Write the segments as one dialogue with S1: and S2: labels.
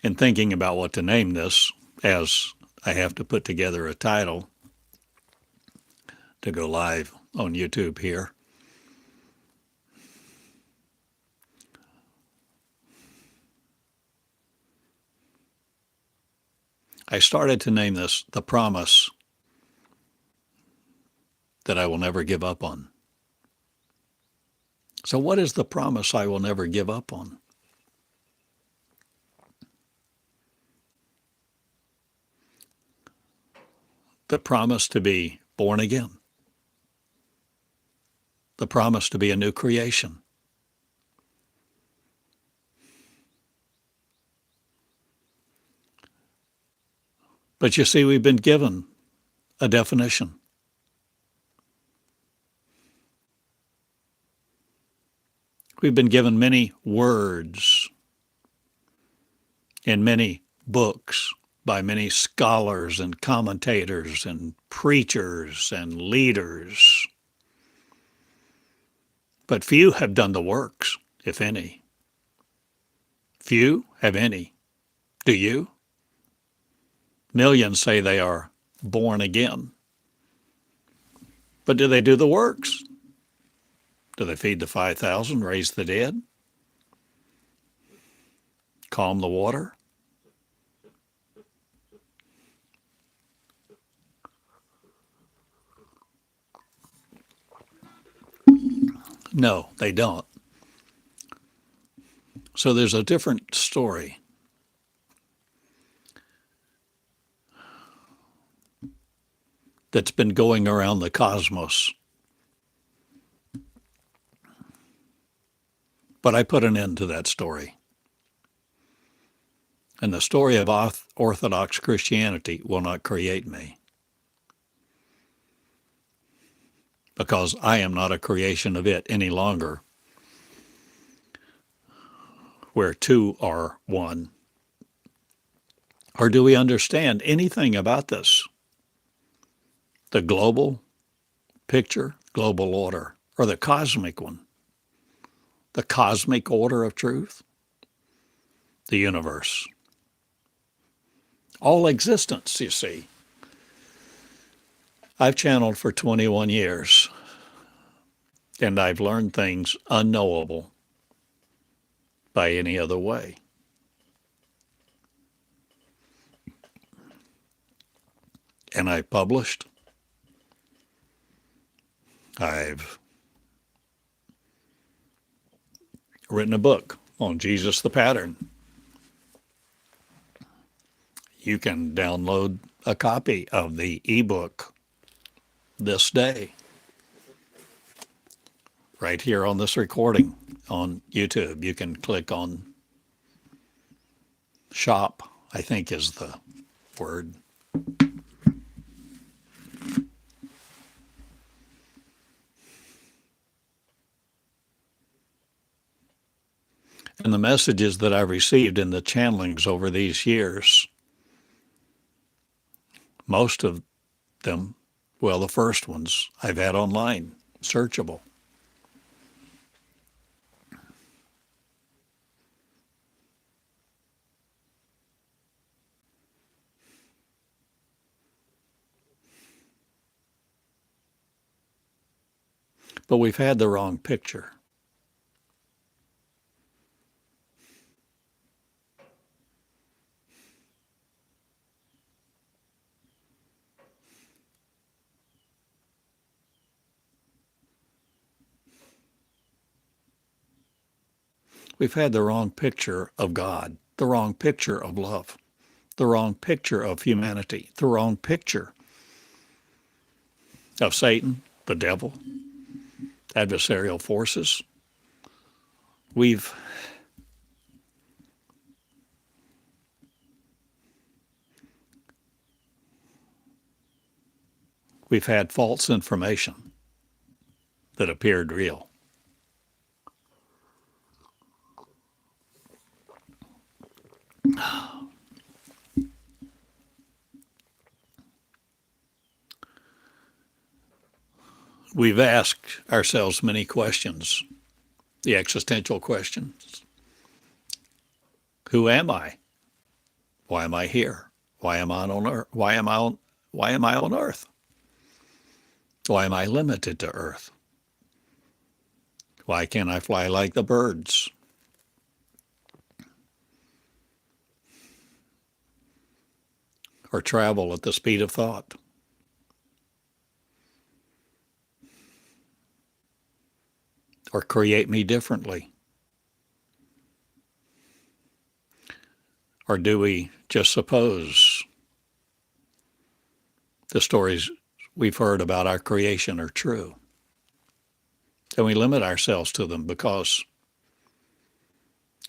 S1: In thinking about what to name this, as I have to put together a title to go live on YouTube here, I started to name this The Promise That I Will Never Give Up On. So what is the promise I will never give up on? The promise to be born again. The promise to be a new creation. But you see, we've been given a definition. We've been given many words in many books by many scholars and commentators and preachers and leaders. But few have done the works, if any. Few have any. Do you? Millions say they are born again. But do they do the works? Do they feed the 5,000, raise the dead, calm the water? No, they don't. So there's a different story. That's been going around the cosmos. But I put an end to that story. And the story of Orthodox Christianity will not create me. Because I am not a creation of it any longer, where two are one. Or do we understand anything about this? The global picture, global order, or the cosmic one? The cosmic order of truth? The universe. All existence, you see. I've channeled for 21 years, and I've learned things unknowable by any other way. And I've published. I've written a book on Jesus the Pattern. You can download a copy of the ebook this day, right here on this recording on YouTube. You can click on shop, I think is the word. And the messages that I've received in the channelings over these years, most of them, well, the first ones I've had online, searchable. But we've had the wrong picture. We've had the wrong picture of God, the wrong picture of love, the wrong picture of humanity, the wrong picture of Satan, the devil, adversarial forces. We've had false information that appeared real. We've asked ourselves many questions, the existential questions. Who am I? Why am I here? Why am I on earth? Why am I on earth? Why am I limited to earth? Why can't I fly like the birds? Or travel at the speed of thought? Or create me differently? Or do we just suppose the stories we've heard about our creation are true? And we limit ourselves to them because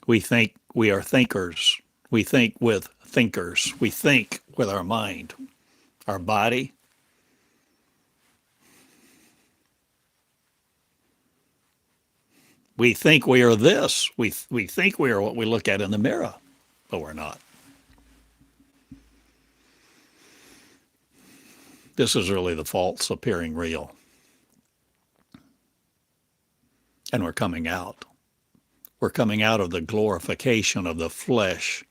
S1: we think we are thinkers. We think with thinkers. We think with our mind. Our body, we think we are this. We think we are what we look at in the mirror, but we're not. This is really the false appearing real. And we're coming out. We're coming out of the glorification of the flesh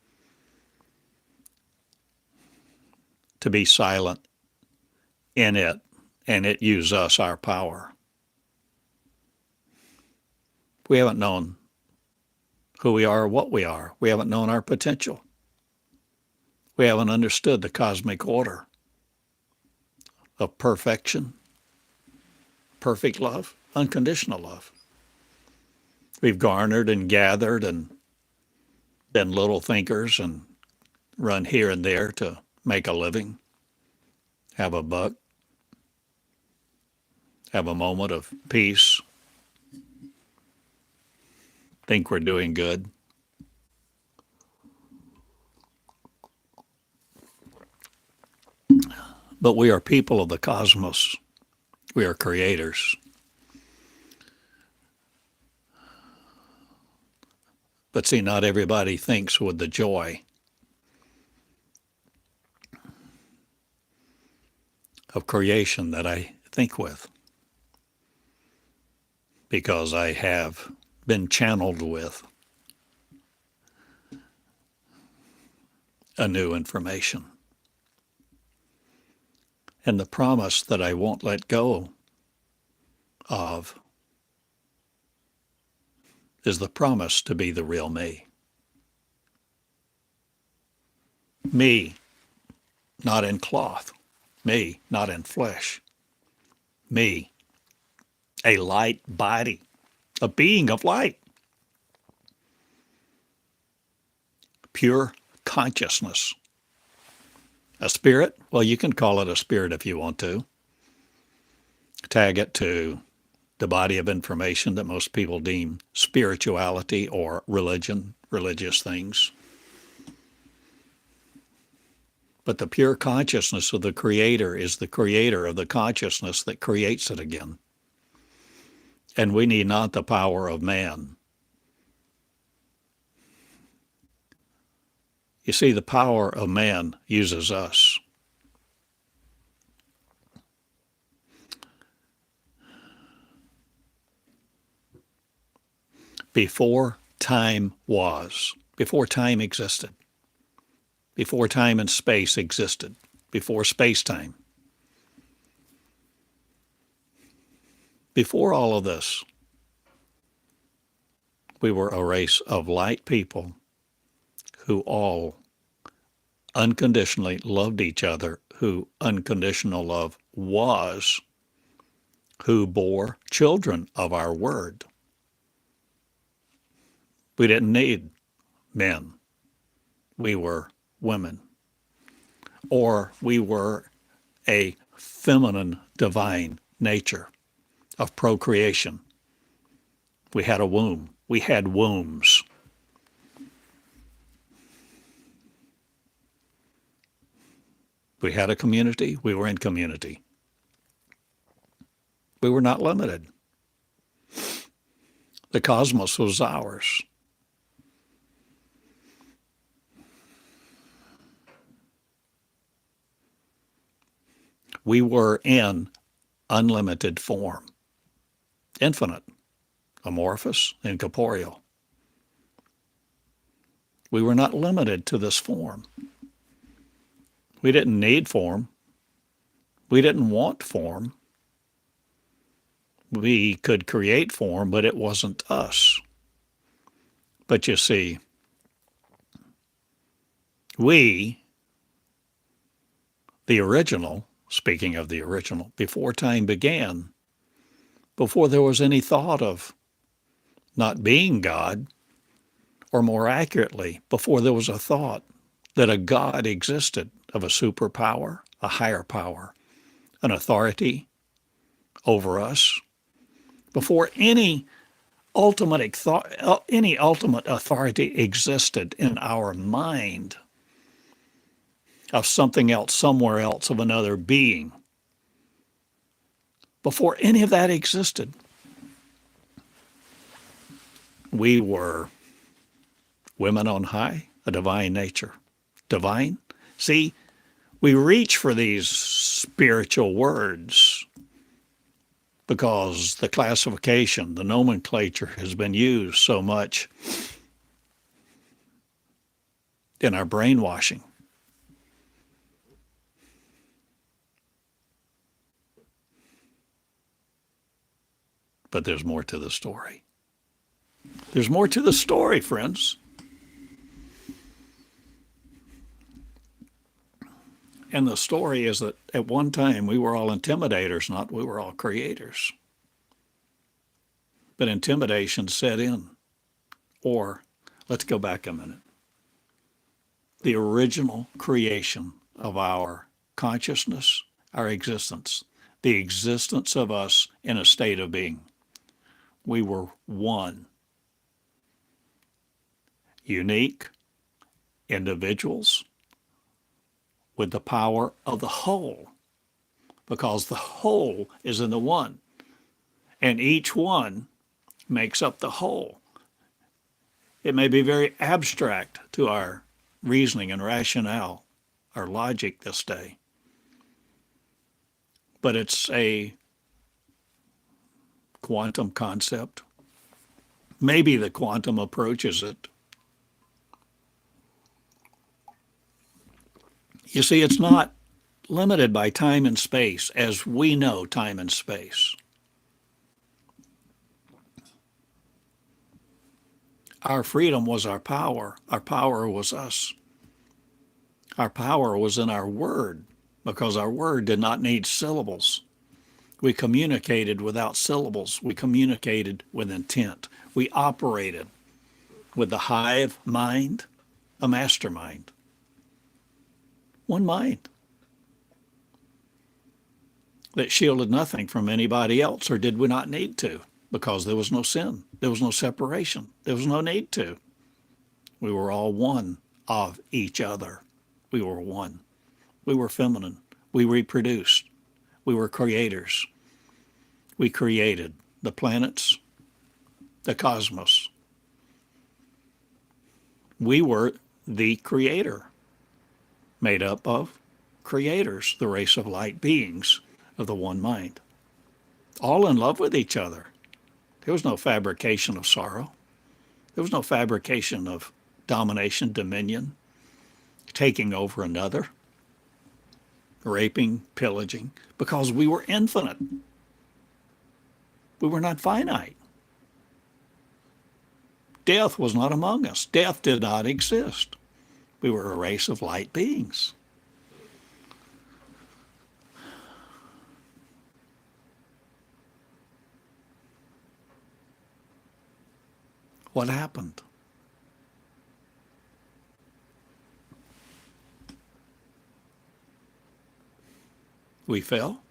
S1: to be silent in it, and it use us, our power. We haven't known who we are or what we are. We haven't known our potential. We haven't understood the cosmic order of perfection, perfect love, unconditional love. We've garnered and gathered and been little thinkers and run here and there to make a living, have a buck, have a moment of peace, think we're doing good. But we are people of the cosmos. We are creators. But see, not everybody thinks with the joy of creation that I think with, because I have been channeled with a new information. And the promise that I won't let go of is the promise to be the real me. Me, not in cloth. Me, not in flesh. Me, a light body, a being of light. Pure consciousness. A spirit? Well, you can call it a spirit if you want to. Tag it to the body of information that most people deem spirituality or religion, religious things. But the pure consciousness of the Creator is the creator of the consciousness that creates it again. And we need not the power of man. You see, the power of man uses us. Before time was, before time existed, before time and space existed, before space-time, before all of this, we were a race of light people who all unconditionally loved each other, who unconditional love was, who bore children of our word. We didn't need men. We were women. Or we were a feminine divine nature of procreation. We had a womb. We had wombs. We had a community. We were in community. We were not limited. The cosmos was ours. We were in unlimited form, infinite, amorphous, incorporeal. We were not limited to this form. We didn't need form. We didn't want form. We could create form, but it wasn't us. But you see, we, the original, speaking of the original, before time began, before there was any thought of not being God, or more accurately, before there was a thought that a God existed of a superpower, a higher power, an authority over us, before any ultimate authority existed in our mind of something else, somewhere else, of another being, before any of that existed, we were women on high, a divine nature. Divine? See, we reach for these spiritual words because the classification, the nomenclature has been used so much in our brainwashing. But there's more to the story. There's more to the story, friends. And the story is that at one time we were all intimidators, not we were all creators. But intimidation set in. Or, let's go back a minute. The original creation of our consciousness, our existence, the existence of us in a state of being. We were one. Unique individuals with the power of the whole, because the whole is in the one, and each one makes up the whole. It may be very abstract to our reasoning and rationale, our logic this day, but it's a quantum concept. Maybe the quantum approaches it. You see, it's not limited by time and space as we know time and space. Our freedom was our power. Our power was us. Our power was in our word because our word did not need syllables. We communicated without syllables. We communicated with intent. We operated with the hive mind, a mastermind. One mind that shielded nothing from anybody else, or did we not need to? Because there was no sin. There was no separation. There was no need to. We were all one of each other. We were one. We were feminine. We reproduced. We were creators. We created the planets, the cosmos. We were the creator, made up of creators, the race of light beings of the one mind, all in love with each other. There was no fabrication of sorrow. There was no fabrication of domination, dominion, taking over another, raping, pillaging, because we were infinite. We were not finite. Death was not among us. Death did not exist. We were a race of light beings. What happened? We fell?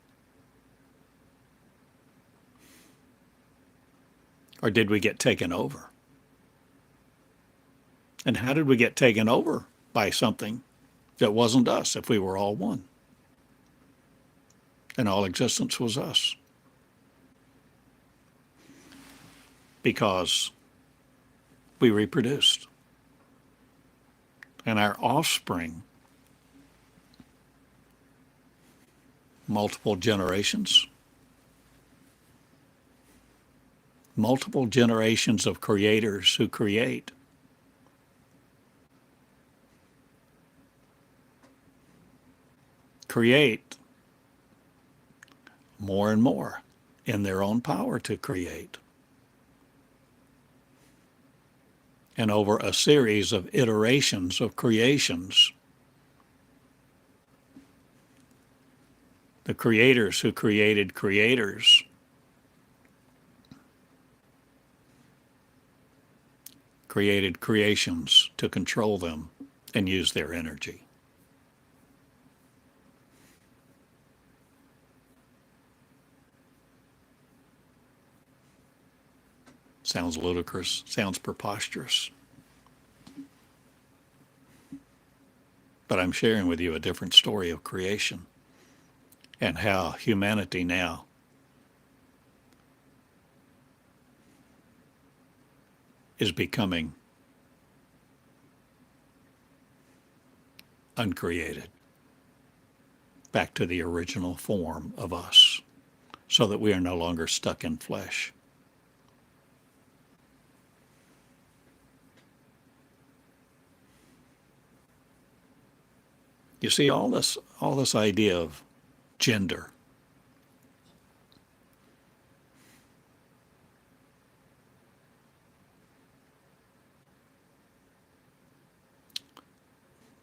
S1: Or did we get taken over? And how did we get taken over by something that wasn't us if we were all one? And all existence was us. Because we reproduced. And our offspring, multiple generations of creators who create. create more and more in their own power to create. And over a series of iterations of creations, the creators who created creators created creations to control them and use their energy. Sounds ludicrous, sounds preposterous. But I'm sharing with you a different story of creation and how humanity now is becoming uncreated, back to the original form of us, so that we are no longer stuck in flesh. You see, all this idea of gender,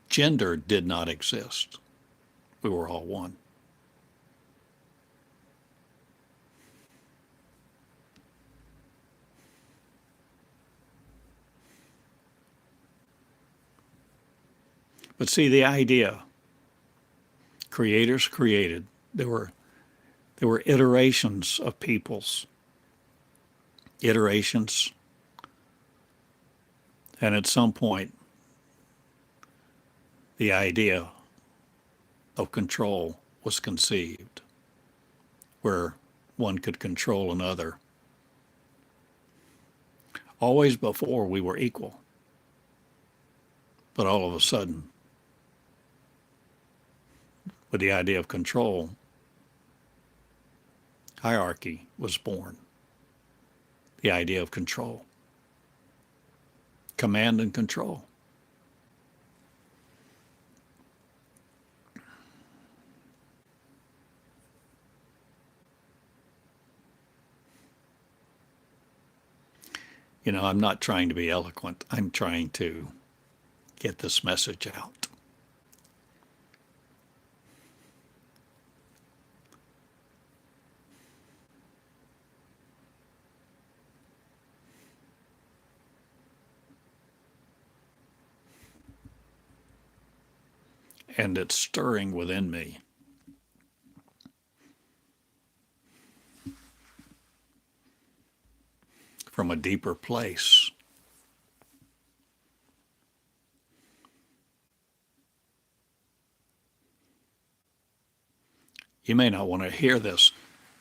S1: gender did not exist. We were all one. But see, the idea, creators created, there were iterations of peoples, iterations, and at some point, the idea of control was conceived, where one could control another. Always before we were equal, but all of a sudden, with the idea of control, hierarchy was born. The idea of control, command and control. You know, I'm not trying to be eloquent. I'm trying to get this message out. And it's stirring within me. From a deeper place. You may not want to hear this,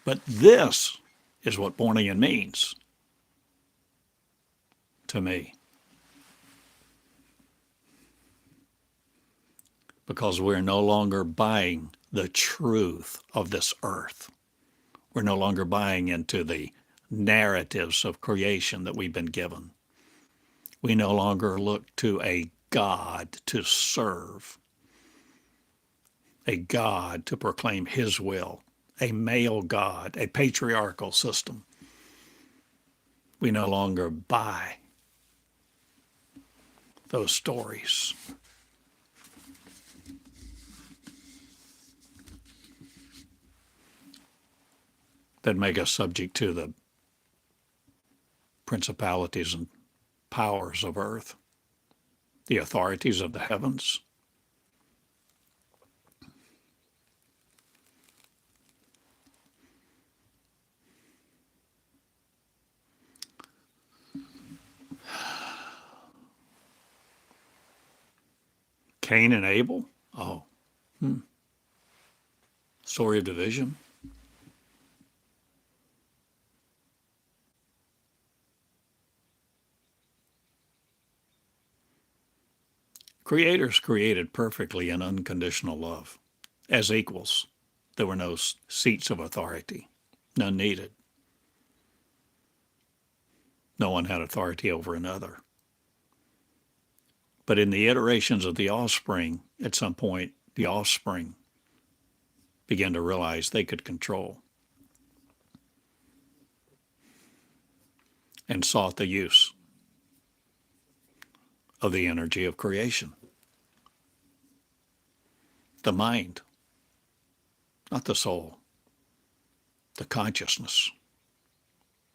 S1: but this is what born again means to me. Because we're no longer buying the truth of this earth. We're no longer buying into the narratives of creation that we've been given. We no longer look to a God to serve, a God to proclaim his will, a male God, a patriarchal system. We no longer buy those stories. That make us subject to the principalities and powers of earth, the authorities of the heavens. Cain and Abel? Oh. Story of division. Creators created perfectly in unconditional love, as equals. There were no seats of authority, none needed. No one had authority over another. But in the iterations of the offspring, at some point, the offspring began to realize they could control and sought the use of the energy of creation. The mind, not the soul, the consciousness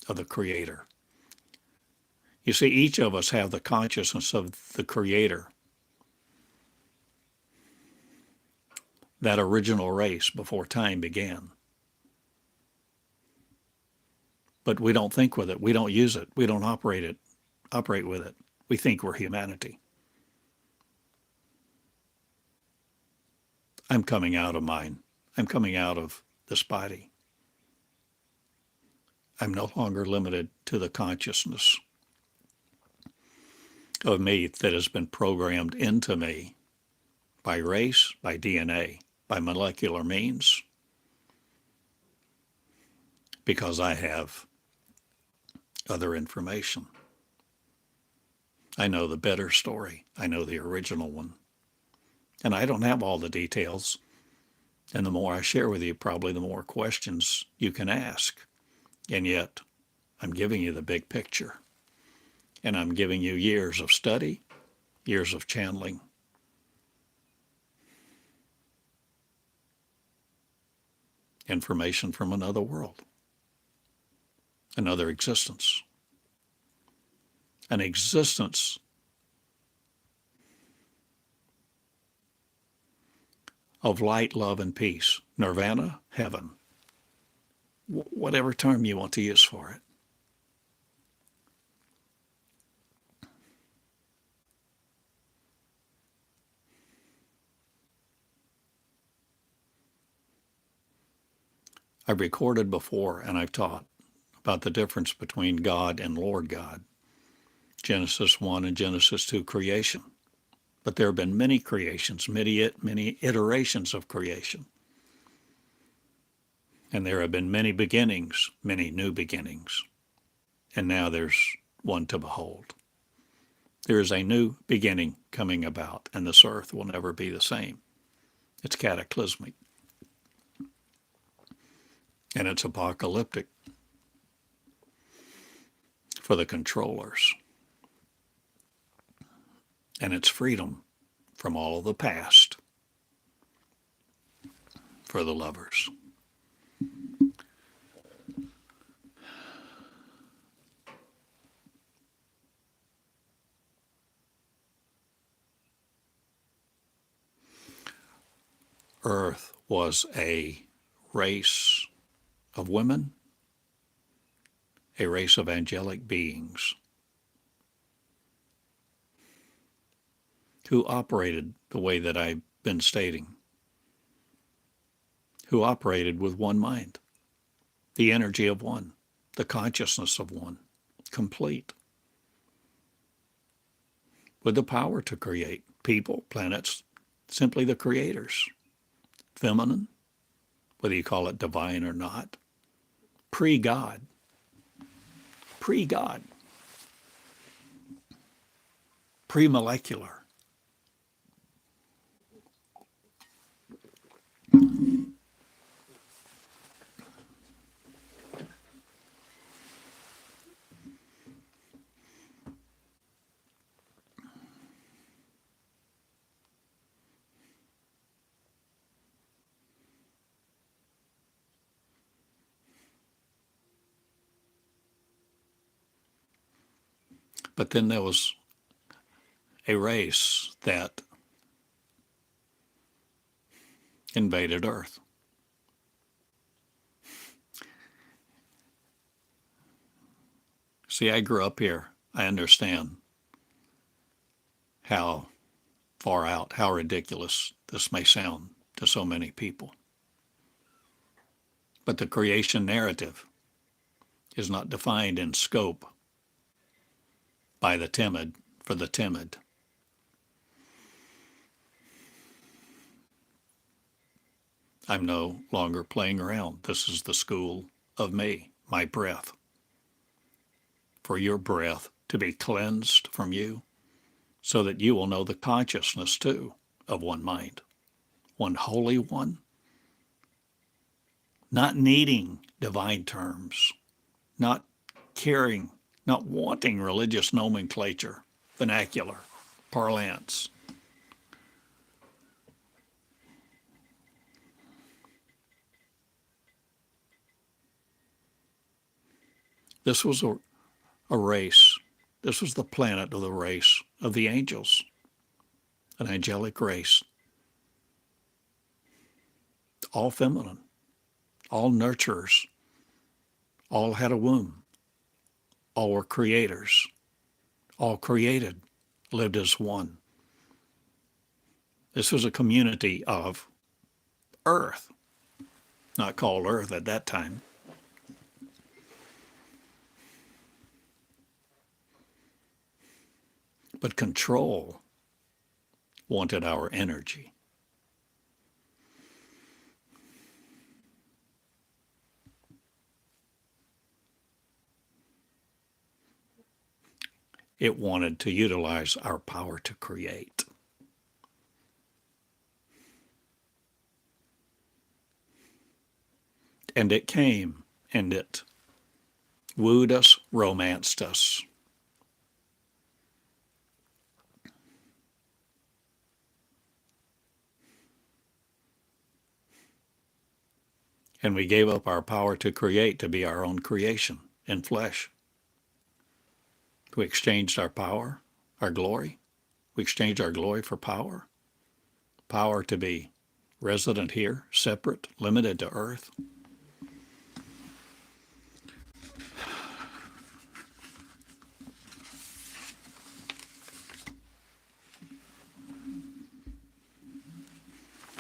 S1: of the Creator. You see, each of us have the consciousness of the Creator, that original race before time began. But we don't think with it. We don't use it. We don't operate with it. We think we're humanity. I'm coming out of mine. I'm coming out of this body. I'm no longer limited to the consciousness of me that has been programmed into me by race, by DNA, by molecular means, because I have other information. I know the better story. I know the original one. And I don't have all the details. And the more I share with you, probably the more questions you can ask. And yet, I'm giving you the big picture. And I'm giving you years of study, years of channeling. Information from another world, another existence, an existence of light, love, and peace, nirvana, heaven, whatever term you want to use for it. I've recorded before and I've taught about the difference between God and Lord God. Genesis 1 and Genesis 2 creation. But there have been many creations, many iterations of creation. And there have been many beginnings, many new beginnings. And now there's one to behold. There is a new beginning coming about, and this earth will never be the same. It's cataclysmic. And it's apocalyptic for the controllers. And it's freedom from all of the past for the lovers. Earth was a race of women, a race of angelic beings who operated the way that I've been stating, who operated with one mind, the energy of one, the consciousness of one, complete, with the power to create people, planets, simply the creators, feminine, whether you call it divine or not, pre-God, pre-molecular. But then there was a race that invaded Earth. See, I grew up here. I understand how far out, how ridiculous this may sound to so many people. But the creation narrative is not defined in scope by the timid for the timid. I'm no longer playing around. This is the school of me, my breath. For your breath to be cleansed from you, so that you will know the consciousness too of one mind, one holy one, not needing divine terms, not caring, not wanting religious nomenclature, vernacular, parlance. This was a race. This was the planet of the race of the angels, an angelic race, all feminine, all nurturers, all had a womb, all were creators, all created, lived as one. This was a community of earth, not called earth at that time. But control wanted our energy. It wanted to utilize our power to create. And it came and it wooed us, romanced us. And we gave up our power to create to be our own creation in flesh. We exchanged our power, our glory. We exchanged our glory for power. Power to be resident here, separate, limited to earth.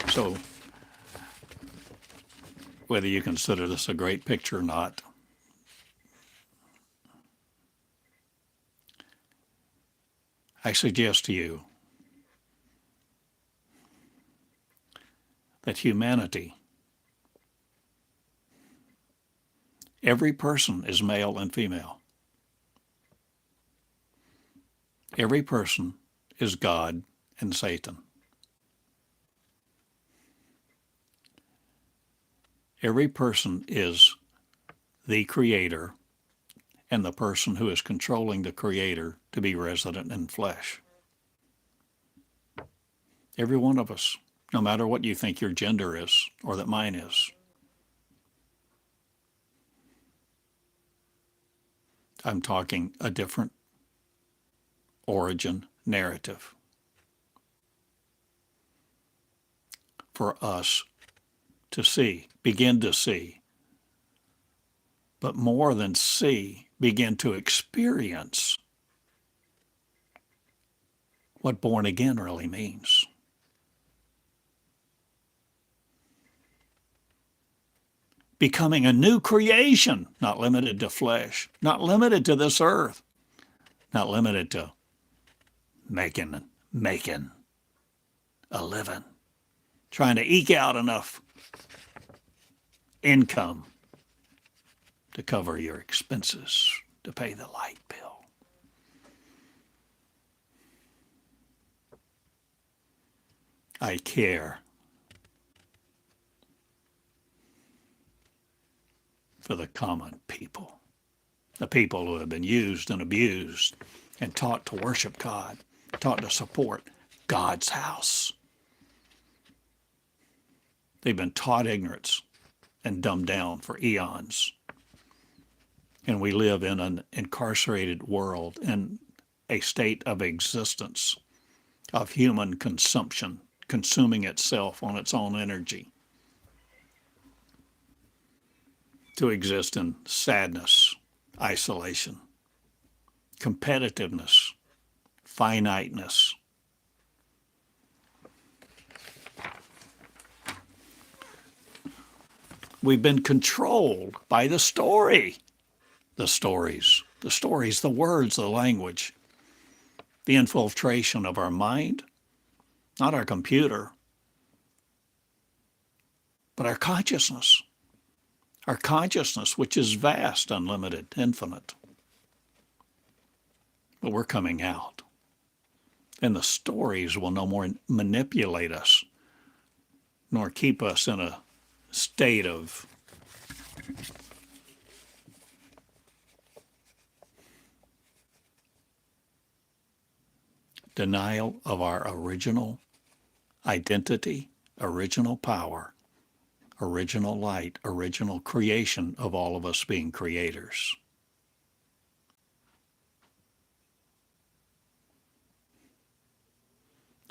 S1: So, whether you consider this a great picture or not, I suggest to you that humanity, every person is male and female. Every person is God and Satan. Every person is the creator and the person who is controlling the creator to be resident in flesh. Every one of us, no matter what you think your gender is or that mine is. I'm talking a different origin narrative for us to see, begin to see, but more than see, begin to experience what born again really means. Becoming a new creation, not limited to flesh, not limited to this earth, not limited to making a living, trying to eke out enough income to cover your expenses, to pay the light bill. I care for the common people, the people who have been used and abused and taught to worship God, taught to support God's house. They've been taught ignorance and dumbed down for eons. And we live in an incarcerated world, in a state of existence of human consumption, consuming itself on its own energy, to exist in sadness, isolation, competitiveness, finiteness. We've been controlled by the story, the stories, the words, the language, the infiltration of our mind, not our computer, but our consciousness, which is vast, unlimited, infinite. But we're coming out. And the stories will no more manipulate us, nor keep us in a state of Denial of our original identity, original power, original light, original creation of all of us being creators.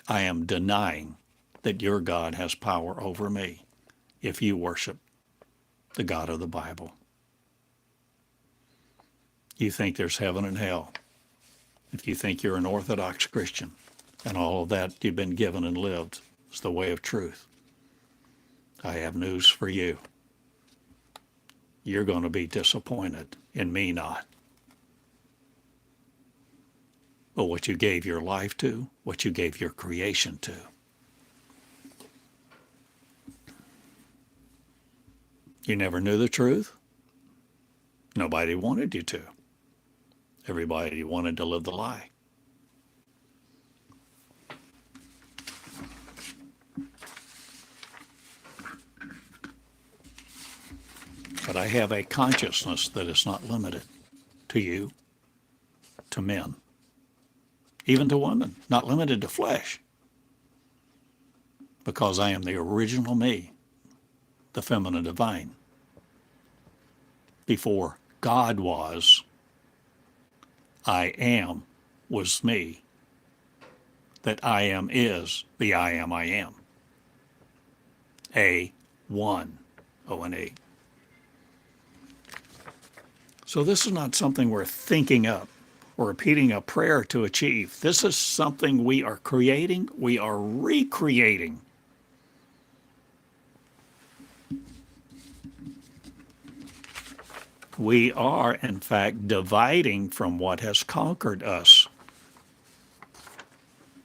S1: I am denying that your God has power over me if you worship the God of the Bible. You think there's heaven and hell. If you think you're an Orthodox Christian and all of that you've been given and lived is the way of truth, I have news for you. You're going to be disappointed in me not. But what you gave your life to, what you gave your creation to. You never knew the truth? Nobody wanted you to. Everybody wanted to live the lie. But I have a consciousness that is not limited to you, to men, even to women, not limited to flesh, because I am the original me, the feminine divine. Before God was, I am was me. That I am is the I am I am. A, one, O-N-E. So this is not something we're thinking up or repeating a prayer to achieve. This is something we are creating, we are recreating. We are, in fact, dividing from what has conquered us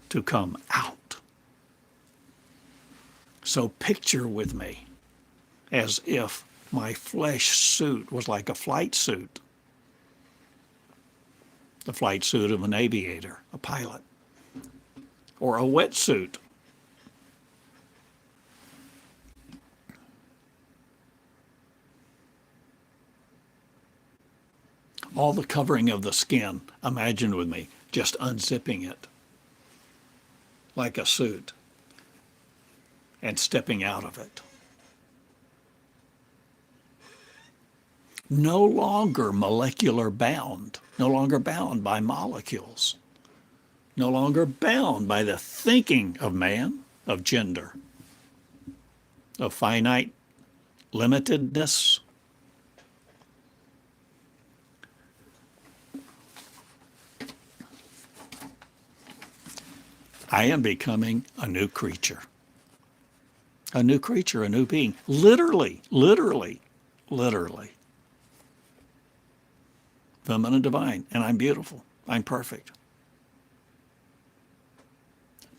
S1: to come out. So picture with me as if my flesh suit was like a flight suit, the flight suit of an aviator, a pilot, or a wetsuit. All the covering of the skin, imagine with me, just unzipping it like a suit and stepping out of it. No longer molecular bound, no longer bound by molecules, no longer bound by the thinking of man, of gender, of finite limitedness. I am becoming a new creature. A new creature, a new being. Literally, literally, literally. Feminine divine, and I'm beautiful. I'm perfect.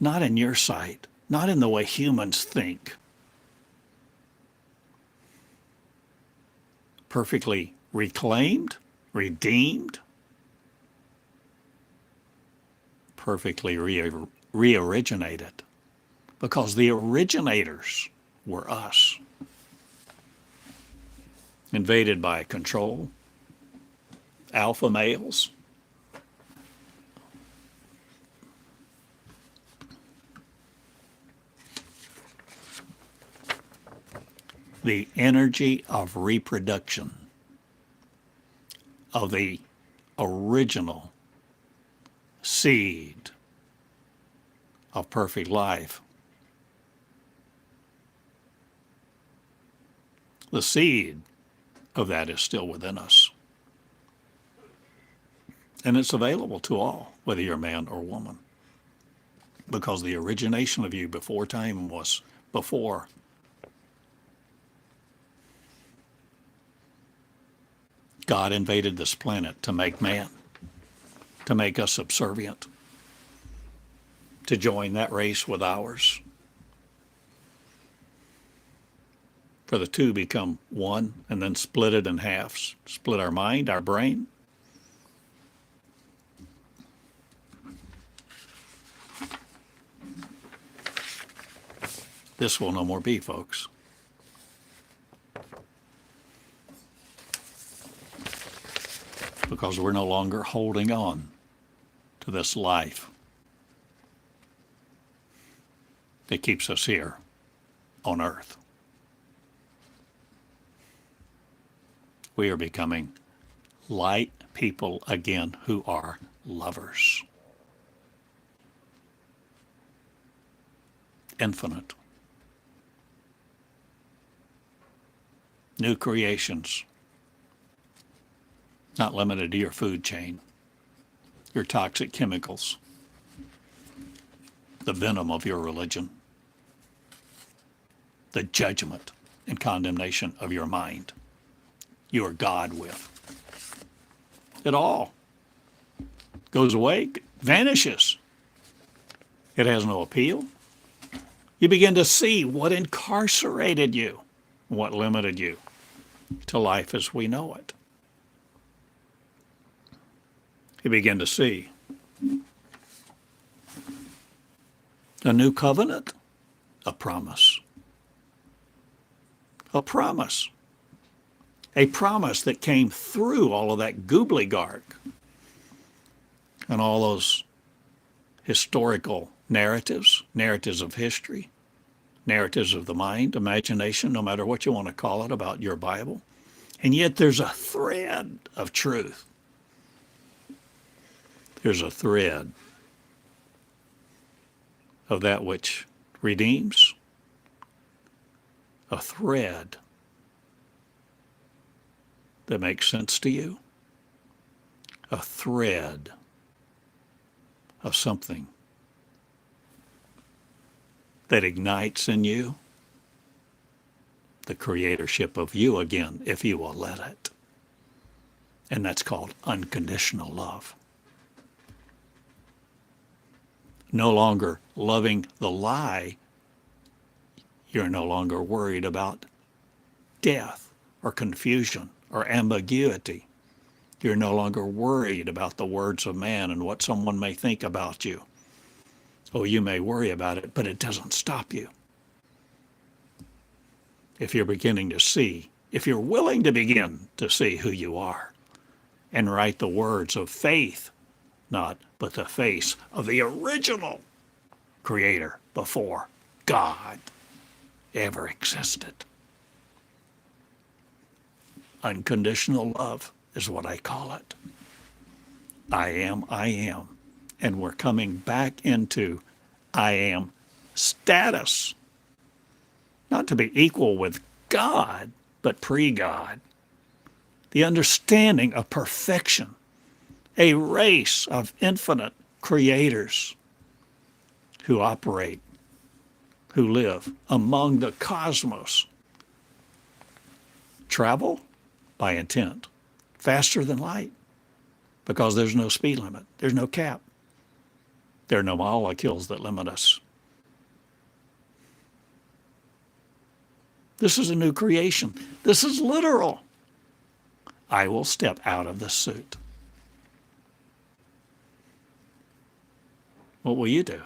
S1: Not in your sight, not in the way humans think. Perfectly reclaimed, redeemed, perfectly re-originated, because the originators were us. Invaded by control, alpha males, the energy of reproduction of the original seed of perfect life. The seed of that is still within us. And it's available to all, whether you're a man or woman. Because the origination of you before time was before. God invaded this planet to make man, to make us subservient, to join that race with ours. For the two become one and then split it in half, split our mind, our brain. This will no more be, folks. because we're no longer holding on to this life that keeps us here on earth. We are becoming light people again who are lovers. Infinite. New creations. Not limited to your food chain, your toxic chemicals, the venom of your religion, the judgment and condemnation of your mind. You are God with. It all goes away, vanishes. It has no appeal. You begin to see what incarcerated you, what limited you to life as we know it. You begin to see a new covenant, a promise. A promise. A promise that came through all of that gobbledygook and all those historical narratives, narratives of history, narratives of the mind, imagination, no matter what you want to call it about your Bible. And yet there's a thread of truth. There's a thread of that which redeems, a thread that makes sense to you, a thread of something that ignites in you the creatorship of you again, if you will let it. And that's called unconditional love. No longer loving the lie, you're no longer worried about death or confusion or ambiguity. You're no longer worried about the words of man and what someone may think about you. Oh, you may worry about it, but it doesn't stop you. If you're beginning to see, if you're willing to begin to see who you are and write the words of faith, not but the face of the original creator before God ever existed. Unconditional love is what I call it. I am. And we're coming back into I am status. Not to be equal with God, but pre-God. The understanding of perfection. A race of infinite creators who operate, who live among the cosmos. Travel by intent, faster than light, because there's no speed limit, there's no cap. There are no molecules that limit us. This is a new creation. This is literal. I will step out of this suit. What will you do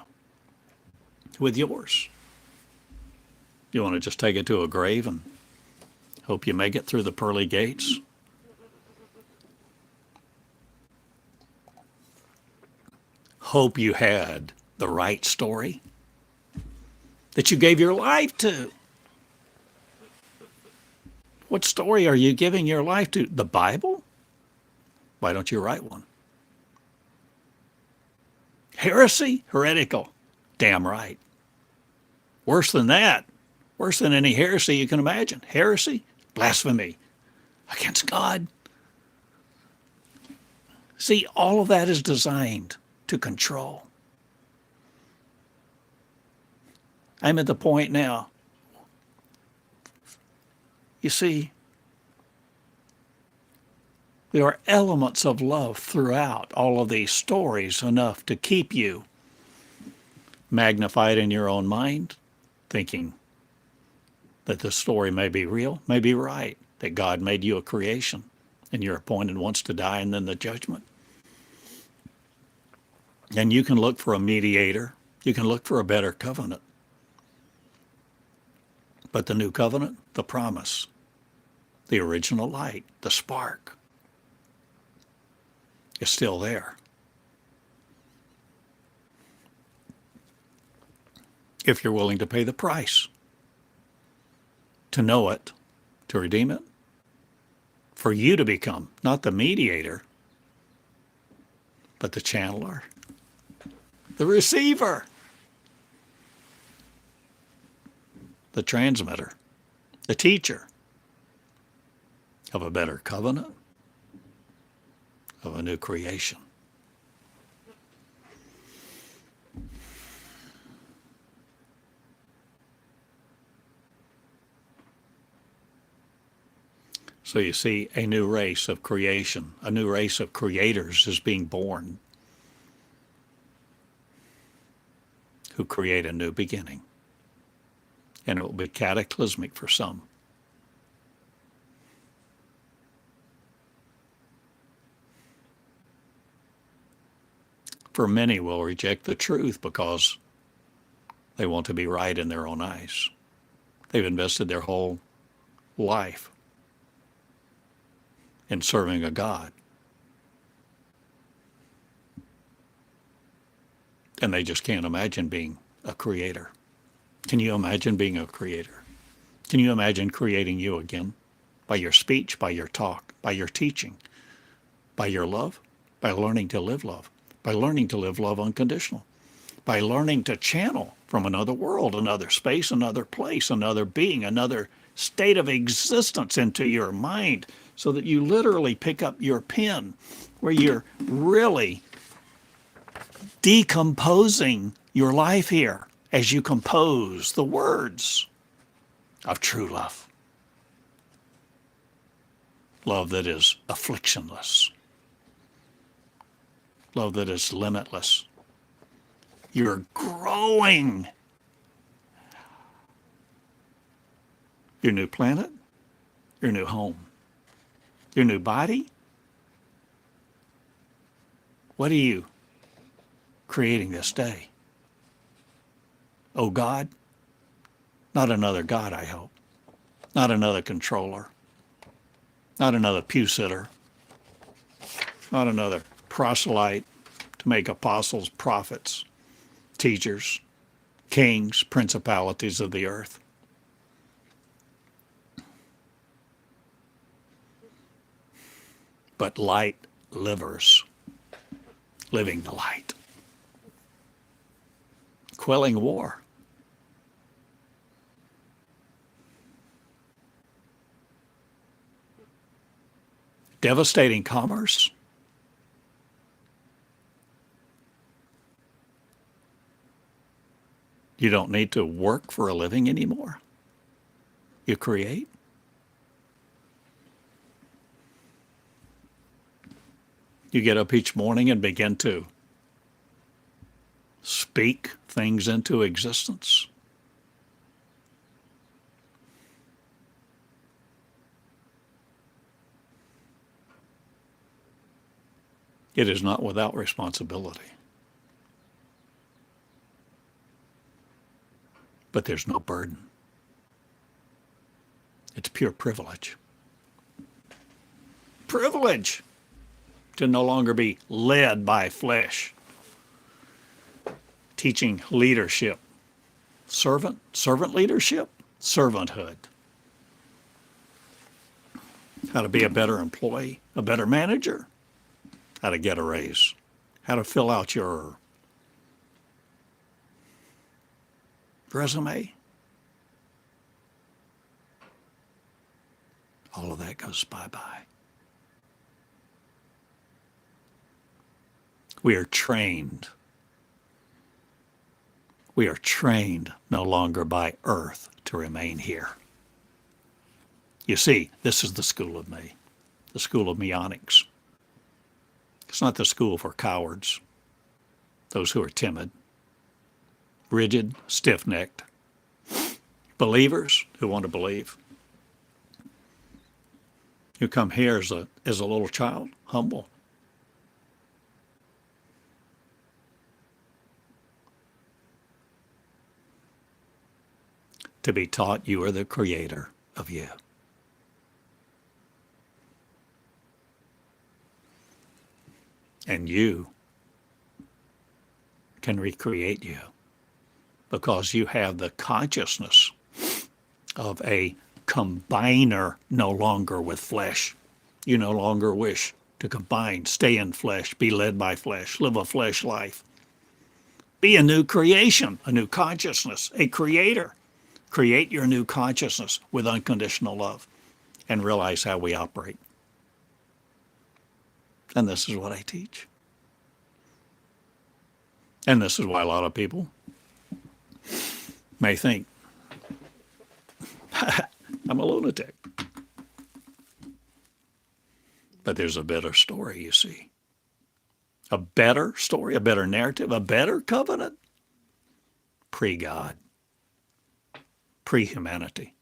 S1: with yours? You want to just take it to a grave and hope you make it through the pearly gates? Hope you had the right story that you gave your life to. What story are you giving your life to? The Bible? Why don't you write one? Heresy? Heretical. Damn right. Worse than that. Worse than any heresy you can imagine. Heresy? Blasphemy against God. See, all of that is designed to control. I'm at the point now. You see, there are elements of love throughout all of these stories, enough to keep you magnified in your own mind, thinking that the story may be real, may be right, that God made you a creation and you're appointed once to die and then the judgment. And you can look for a mediator. You can look for a better covenant. But the new covenant, the promise, the original light, the spark, is still there. If you're willing to pay the price to know it, to redeem it, for you to become not the mediator, but the channeler, the receiver, the transmitter, the teacher of a better covenant, of a new creation. So you see, a new race of creation, a new race of creators is being born who create a new beginning. And it will be cataclysmic for some. For many will reject the truth because they want to be right in their own eyes. They've invested their whole life in serving a God. And they just can't imagine being a creator. Can you imagine being a creator? Can you imagine creating you again? By your speech, by your talk, by your teaching, by your love, by learning to live love, by learning to live love unconditional, by learning to channel from another world, another space, another place, another being, another state of existence into your mind, so that you literally pick up your pen where you're really decomposing your life here as you compose the words of true love. Love that is afflictionless. Love that is limitless. You're growing. Your new planet, your new home, your new body. What are you creating this day? Oh God, not another God, I hope. Not another controller. Not another pew sitter. Not another proselyte to make apostles, prophets, teachers, kings, principalities of the earth. But light livers, living the light, quelling war, devastating commerce, you don't need to work for a living anymore. You create. You get up each morning and begin to speak things into existence. It is not without responsibility. But there's no burden. It's pure privilege. Privilege to no longer be led by flesh. Teaching leadership. Servant leadership, servanthood. How to be a better employee, a better manager. How to get a raise. How to fill out your resume. All of that goes bye-bye. We are trained. We are trained no longer by earth to remain here. You see, this is the school of me, the school of meonics. It's not the school for cowards, those who are timid, rigid, stiff-necked, believers who want to believe. You come here as a little child, humble. To be taught you are the creator of you. And you can recreate you because you have the consciousness of a combiner no longer with flesh. You no longer wish to combine, stay in flesh, be led by flesh, live a flesh life. Be a new creation, a new consciousness, a creator. Create your new consciousness with unconditional love and realize how we operate. And this is what I teach. And this is why a lot of people may think, I'm a lunatic. But there's a better story, you see. A better story, a better narrative, a better covenant. Pre-God, pre-humanity.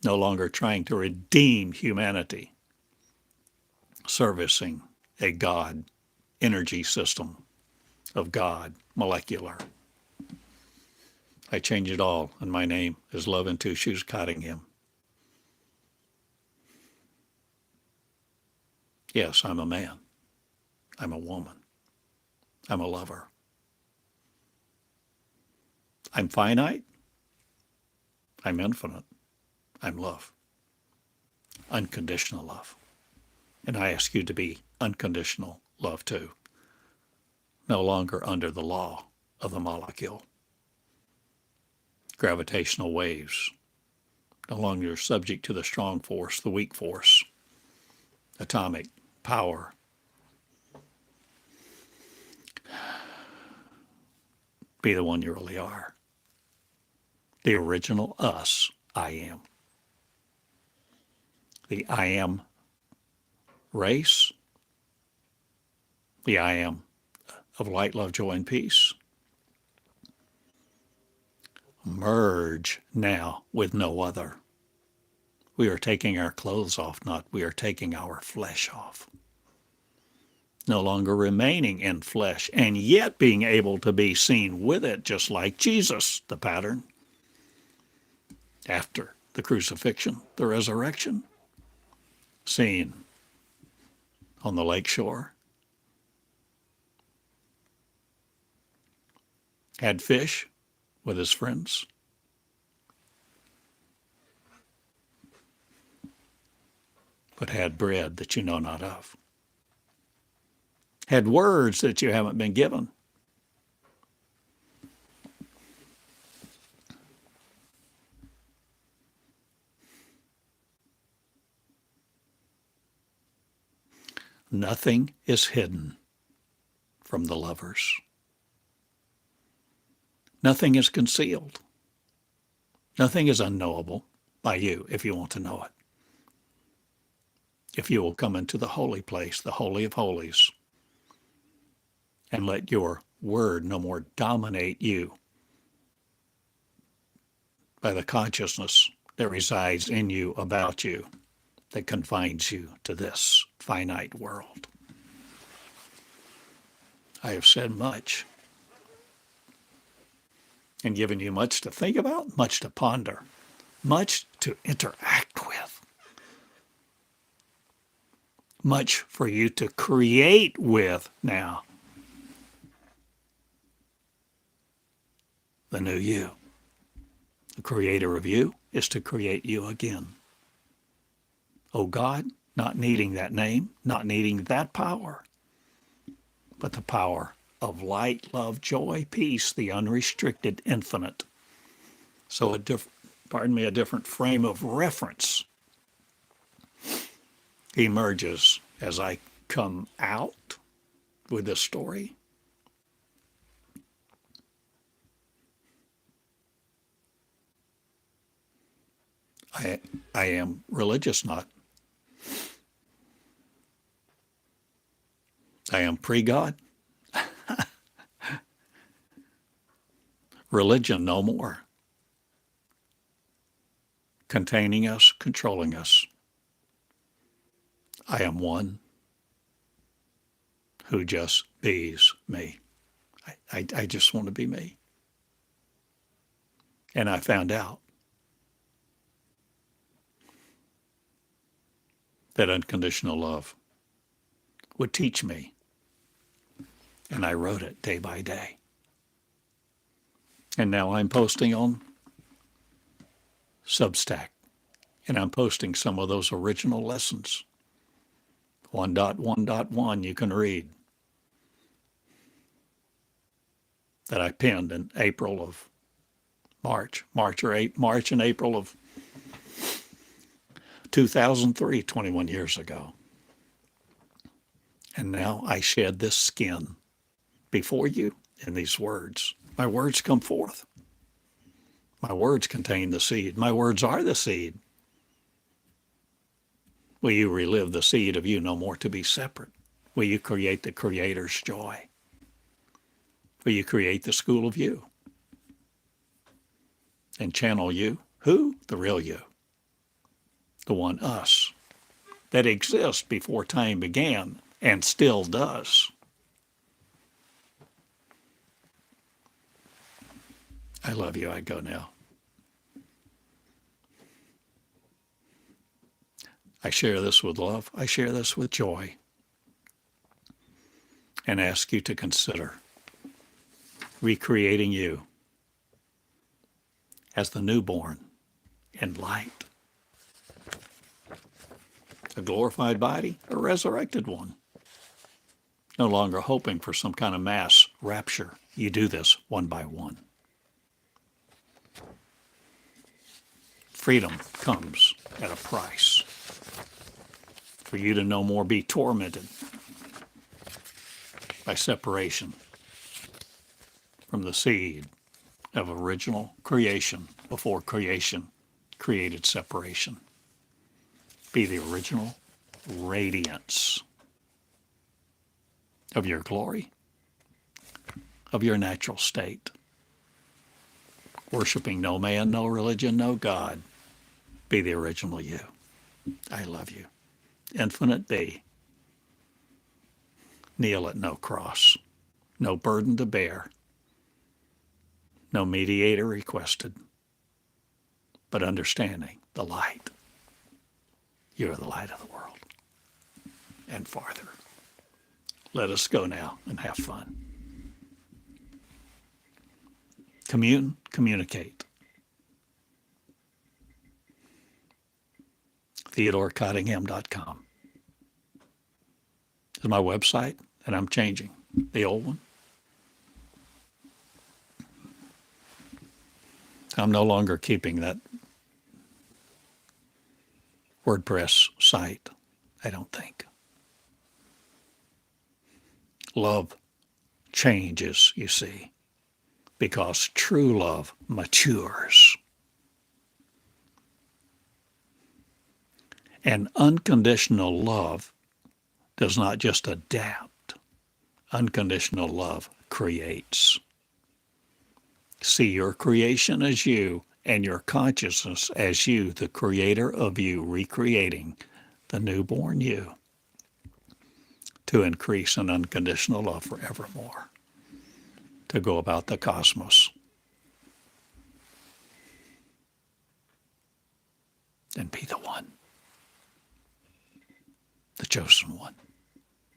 S1: No longer trying to redeem humanity, servicing a God energy system of God, molecular. I change it all, and my name is Love in Two Shoes Cottingham. Yes, I'm a man. I'm a woman. I'm a lover. I'm finite. I'm infinite. I'm love. Unconditional love. And I ask you to be unconditional love too. No longer under the law of the molecule. Gravitational waves. No longer subject to the strong force, the weak force. Atomic power. Be the one you really are. The original us, I am. The I am race. The I am of light, love, joy, and peace. Merge now with no other. We are taking our clothes off, not we are taking our flesh off. No longer remaining in flesh, and yet being able to be seen with it, just like Jesus, the pattern. After the crucifixion, the resurrection, seen on the lake shore. Had fish with his friends. But had bread that you know not of. Had words that you haven't been given. Nothing is hidden from the lovers. Nothing is concealed. Nothing is unknowable by you if you want to know it. If you will come into the holy place, the Holy of Holies, and let your word no more dominate you by the consciousness that resides in you, about you, that confines you to this finite world. I have said much and given you much to think about, much to ponder, much to interact with, much for you to create with now. The new you. The creator of you is to create you again. Oh God, not needing that name, not needing that power, but the power of light, love, joy, peace, the unrestricted, infinite. So a different frame of reference emerges as I come out with this story. I am religious, not. I am pre-God. Religion no more. Containing us, controlling us. I am one who just bees me. I just want to be me. And I found out that unconditional love would teach me. And I wrote it day by day. And now I'm posting on Substack. And I'm posting some of those original lessons. 1.1.1 you can read. That I penned in April of March and April of 2003, 21 years ago. And now I shed this skin before you in these words. My words come forth. My words contain the seed. My words are the seed. Will you relive the seed of you no more to be separate? Will you create the Creator's joy? Will you create the school of you? And channel you? Who? The real you. The one us that exists before time began and still does. I love you. I go now. I share this with love. I share this with joy. And ask you to consider recreating you as the newborn in light. A glorified body, a resurrected one. No longer hoping for some kind of mass rapture. You do this one by one. Freedom comes at a price. For you to no more be tormented by separation from the seed of original creation before creation created separation. Be the original radiance of your glory, of your natural state. Worshiping no man, no religion, no God. Be the original you. I love you. Infinite be. Kneel at no cross. No burden to bear. No mediator requested. But understanding the light. You are the light of the world. And farther. Let us go now and have fun. Communicate. TheodoreCottingham.com is my website, and I'm changing the old one. I'm no longer keeping that WordPress site, I don't think. Love changes, you see, because true love matures. And unconditional love does not just adapt. Unconditional love creates. See your creation as you and your consciousness as you, the creator of you, recreating the newborn you to increase an unconditional love forevermore, to go about the cosmos and be the one. The chosen one.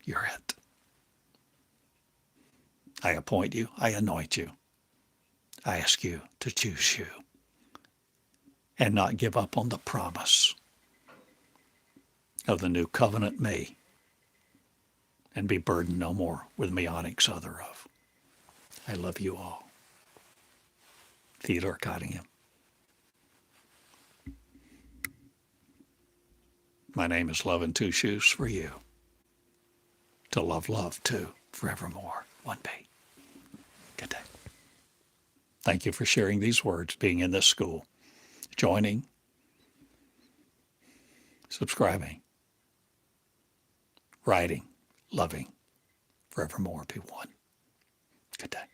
S1: You're it. I appoint you. I anoint you. I ask you to choose you and not give up on the promise of the new covenant me and be burdened no more with mnemonics other of. I love you all. Theodore Cottingham. My name is Love in Two Shoes for you. To love love too, forevermore. One day. Good day. Thank you for sharing these words, being in this school, joining, subscribing, writing, loving, forevermore be one. Good day.